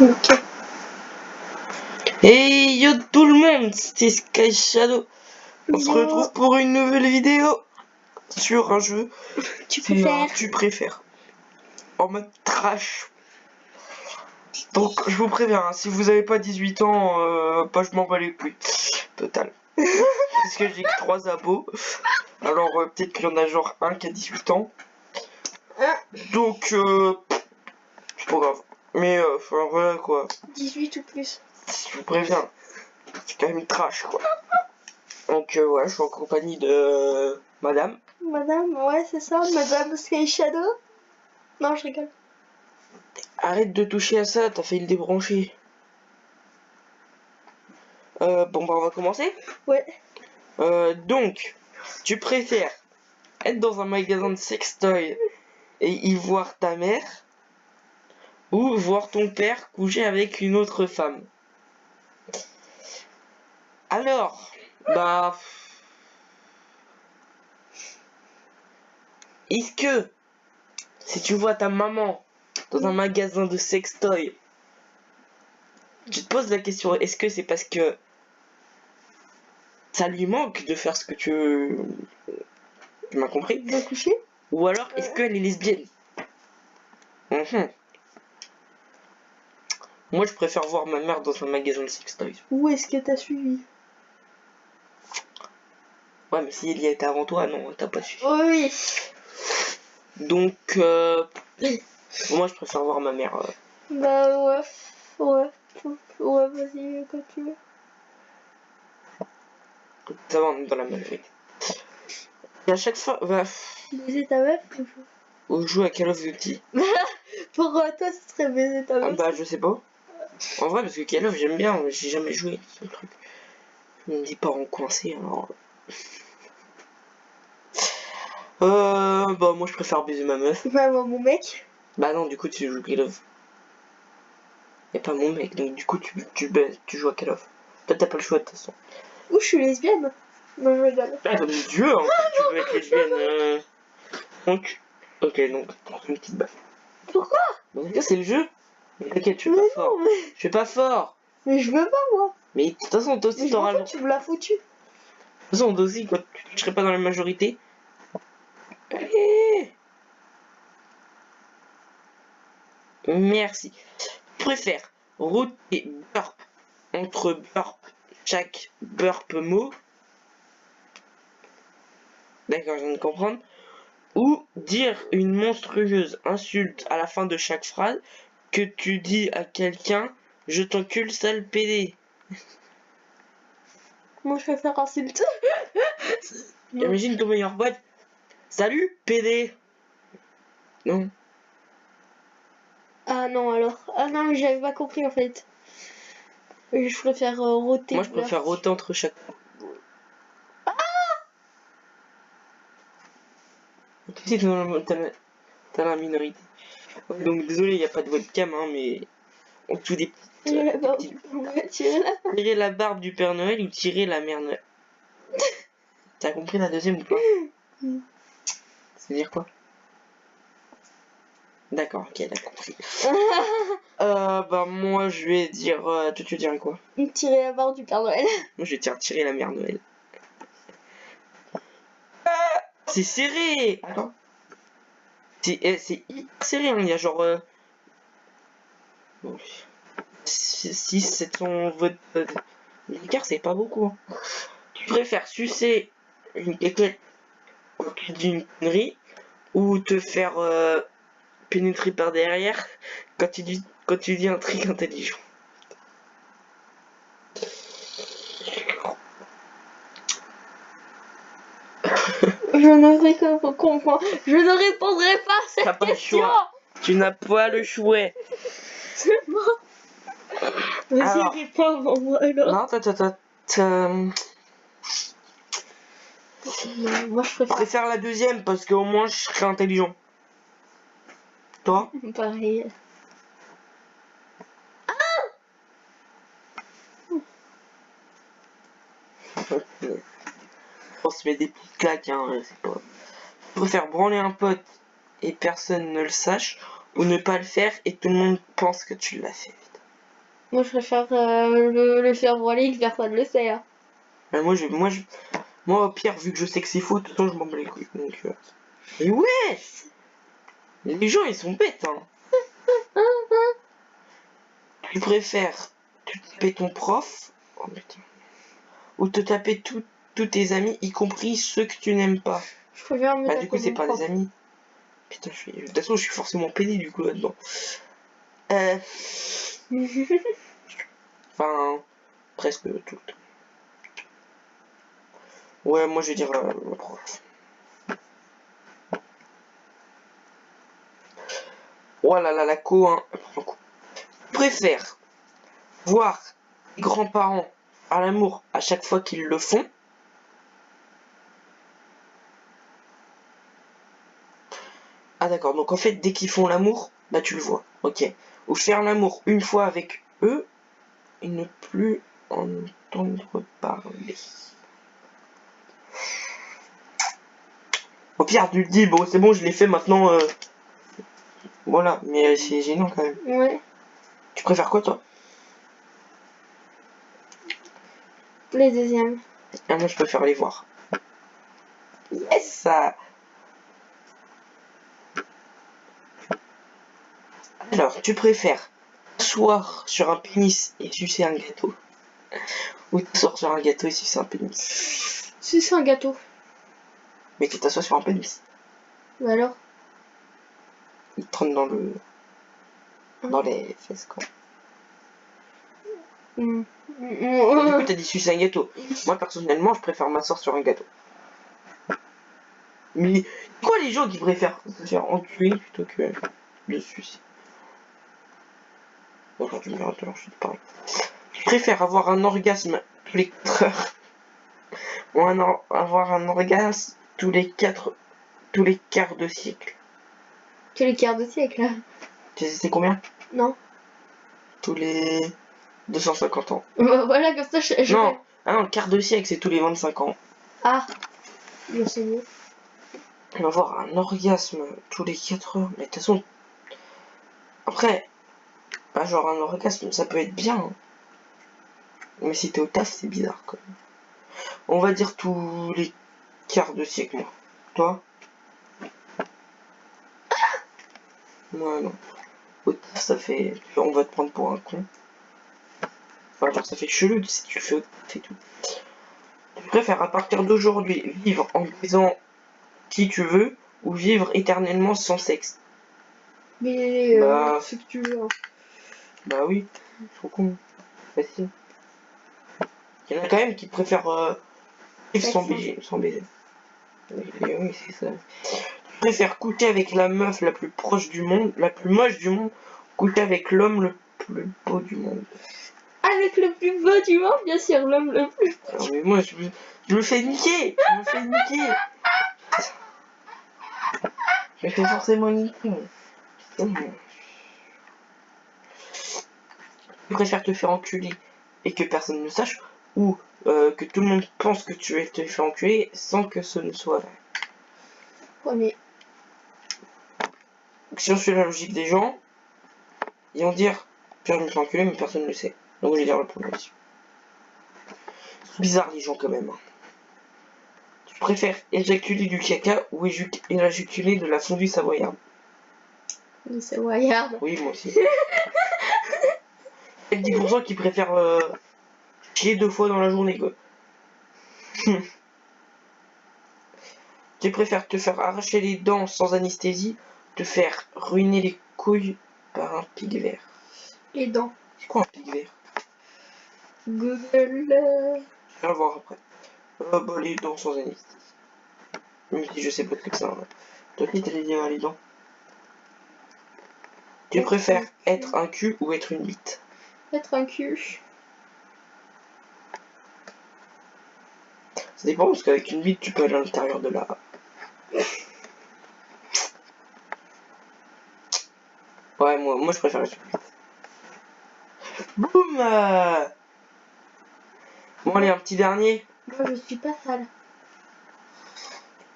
Ok. Hey yo tout le monde, c'est Sky Shadow. On se retrouve pour une nouvelle vidéo sur un jeu. Tu préfères. Tu préfères. En mode trash. Donc je vous préviens, hein, si vous avez pas 18 ans, je m'en bats les couilles. Total. Parce que j'ai que 3 abos. Alors peut-être qu'il y en a genre un qui a 18 ans. Donc c'est pas grave. Mais enfin voilà quoi. 18 ou plus. Je vous préviens. C'est quand même trash quoi. Donc voilà, je suis en compagnie de madame. Madame, ouais, c'est ça, Madame Sky Shadow. Non, je rigole. Arrête de toucher à ça, t'as failli le débrancher. Bon bah on va commencer. Ouais. Donc, tu préfères être dans un magasin de sextoy et y voir ta mère ou voir ton père coucher avec une autre femme? Alors, bah... Est-ce que si tu vois ta maman dans un magasin de sextoy, tu te poses la question, est-ce que c'est parce que ça lui manque de faire ce que tu m'as compris? De coucher? Ou alors, est-ce qu'elle est lesbienne? Moi, je préfère voir ma mère dans un magasin de sextoys. Où est-ce que t'as suivi? Ouais, mais si elle y était avant toi, non, t'as pas suivi. Oui. Donc, moi, je préfère voir ma mère. Bah ouais. Ouais. Ouais, vas-y, continue. Ça va, on est dans la majorité. Et à chaque fois, bah, Baiser ta meuf? on joue à Call of Duty. Pour toi, ce serait baiser ta meuf? Bah, je sais pas. En vrai, parce que Call of, j'aime bien, mais j'ai jamais joué, ce truc. Je me dis pas en coincé, alors. Bah, moi, je préfère baiser ma meuf. Bah, moi, mon mec. Bah, non, du coup, tu joues Call of. Y'a pas mon mec, donc du coup, tu joues à Call of. Toi, t'as pas le choix de toute façon. Ou je suis lesbienne? Non, je rigole. Ah, comme Dieu, hein, tu veux être lesbienne. Donc, ok, donc, une petite balle. Pourquoi? Donc, c'est le jeu. Mais t'inquiète, je suis Mais pas non, fort. mais... Je suis pas fort. Mais je veux pas, moi. Mais de toute façon, toi Mais aussi, je m'en t'auras le fous, droit. tu me l'as foutu. De toute façon, toi aussi, quand tu serais pas dans la majorité. Allez. Merci. Je préfère route et burp entre burp, chaque burp mot. D'accord, je viens de comprendre. Ou dire une monstrueuse insulte à la fin de chaque phrase que tu dis à quelqu'un, je t'encule sale pédé. Moi, je préfère insulter. Imagine ton meilleur pote. Salut pédé. Non. Ah non, alors. Ah non, mais j'avais pas compris en fait. Je préfère roter. Moi je préfère roter entre chaque. Tu sais, t'as la minorité. Donc désolé, il n'y a pas de webcam, hein, mais en dessous des petites. Tirer la barbe du Père Noël ou tirer la Mère Noël. T'as compris la deuxième ou pas? Ça veut dire quoi? D'accord, ok, t'as compris. Bah moi je vais dire... toi tu veux dire quoi? Tirer la barbe du Père Noël. Moi je vais dire tirer la Mère Noël. C'est serré. Attends. C'est hyper serré, hein. Il y a genre... 6, 700 votes. L'écart c'est pas beaucoup. Hein. Tu préfères sucer une caquette quand tu dis une connerie ou te faire pénétrer par derrière quand tu dis un truc intelligent? Je ne répondrai pas à cette T'as pas le question. choix. Tu n'as pas le choix. C'est bon. Vas-y, Alors. réponds avant moi alors. Non, Moi, je préfère la deuxième parce qu'au moins je serai intelligent. Toi? Pareil. On se met des petites claques, hein, c'est pas... Je préfère branler un pote et personne ne le sache, ou ne pas le faire et tout le monde pense que tu l'as fait. Moi, je préfère le faire voiler que personne le sait. Hein. Mais moi, au pire, vu que je sais que c'est faux, de toute façon, je m'en bats les couilles. Donc, Mais ouais! Les gens, ils sont bêtes, hein. Tu préfères te taper ton prof, oh, putain, ou te taper tous tes amis, y compris ceux que tu n'aimes pas. Je préfère me Bah, taper du coup, c'est mon pas prof. des amis. Putain, de toute façon, je suis forcément pédé, du coup, là-dedans. Enfin, presque tout. Ouais, moi, je vais dire le prof. Oh là là, la co, hein. Je préfère voir les grands-parents à l'amour à chaque fois qu'ils le font. Ah d'accord, donc en fait, dès qu'ils font l'amour, bah tu le vois, ok. Ou faire l'amour une fois avec eux, et ne plus en entendre parler. Au pire, tu te dis, bon, c'est bon, je l'ai fait maintenant, voilà, mais c'est gênant quand même. Ouais. Tu préfères quoi, toi? Les deuxièmes. Ah, moi, je préfère les voir. Yes, ça. Alors, tu préfères t'asseoir sur un pénis et sucer un gâteau, ou t'asseoir sur un gâteau et sucer un pénis? Si c'est un gâteau. Mais tu t'assois sur un pénis. Bah alors. Il te rentre dans les fesses, quoi. Mm. Du coup, t'as dit sucer un gâteau. Moi, personnellement, je préfère m'asseoir sur un gâteau. Mais quoi, les gens qui préfèrent se faire enculer plutôt que de sucer? Bonjour, tu me diras tout à l'heure, je dis pareil. Je préfère avoir un orgasme tous les 4 heures ou avoir un orgasme tous les quarts de siècle. Tous les quarts de siècle, là. Tu sais c'est combien? Non. Tous les 250 ans. Bah voilà, comme ça, je Non, ah non, le quart de siècle, c'est tous les 25 ans. Ah. Bien c'est mieux. On va avoir un orgasme tous les 4 heures. Mais de toute façon, après, bah, genre un orgasme, ça peut être bien. Hein. Mais si t'es au taf, c'est bizarre quand même. On va dire tous les quarts de siècle, moi. Toi? Moi, non. Au taf, ça fait... On va te prendre pour un con. Enfin, genre, ça fait chelou si tu le fais au taf et tout. Tu préfères, à partir d'aujourd'hui, vivre en baisant qui tu veux ou vivre éternellement sans sexe? Mais Bah... ce que tu veux. Hein. Bah oui, trop con. Facile. Il y en a quand même qui préfèrent vivre sans baiser. Oui, c'est ça. Je préfère coucher avec la meuf la plus proche du monde, la plus moche du monde, coucher avec l'homme le plus beau du monde. Avec le plus beau du monde, bien sûr, l'homme le plus. Non mais moi je me fais niquer. Je me fais niquer. Je me fais forcément niquer. Putain. Je préfère te faire enculer et que personne ne sache, ou que tout le monde pense que tu te fait enculer sans que ce ne soit vrai. Premier. Si on suit la logique des gens, ils vont dire je me fais enculer mais personne ne le sait. Donc je vais dire le premier aussi. C'est bizarre les gens quand même. Tu préfères éjaculer du caca ou éjaculer de la fondue savoyarde? Le savoyarde. Oui, moi aussi. Il y a 10% qui préfèrent chier 2 fois dans la journée, quoi. Tu préfères te faire arracher les dents sans anesthésie, te faire ruiner les couilles par un pig vert? Les dents. C'est quoi un pig vert? Google. Je vais le voir après. Bah, les dents sans anesthésie. Même si je sais pas ce que c'est. Hein. Toi aussi, t'as les dents. Tu préfères être un cul ou être une bite? Être un cul. Ça dépend, parce qu'avec une bite, tu peux aller à l'intérieur de la... Ouais, moi je préfère être une bite. Boum Bon, allez, un petit dernier. Moi, je suis pas sale.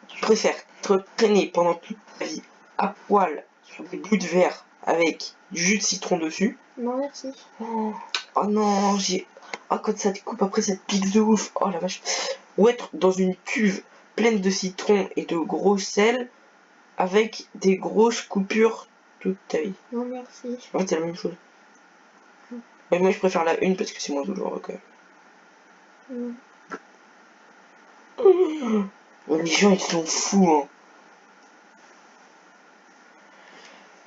Tu préfères être traîné pendant toute ta vie à poil sur des bouts de verre avec du jus de citron dessus? Non, merci. Oh, Oh non, j'ai... Ah, quand ça découpe, après ça te pique de ouf. Oh la vache. Ou être dans une cuve pleine de citron et de gros sel avec des grosses coupures toute ta vie. Non, merci. En fait, c'est la même chose. Mais moi, je préfère la une parce que c'est moins douloureux quand même. Les gens, ils sont fous, hein.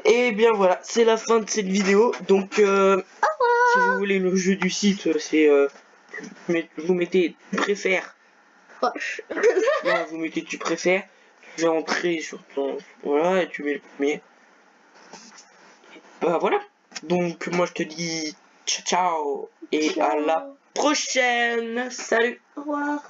Et bien voilà, c'est la fin de cette vidéo. Donc, si vous voulez le jeu du site, c'est... vous mettez préfère. Proche. Non, vous mettez tu préfères. Tu vas entrer sur ton... Voilà, et tu mets le premier. Bah voilà. Donc, moi, je te dis ciao ciao. Et Ciao. à la prochaine. Salut. Au revoir.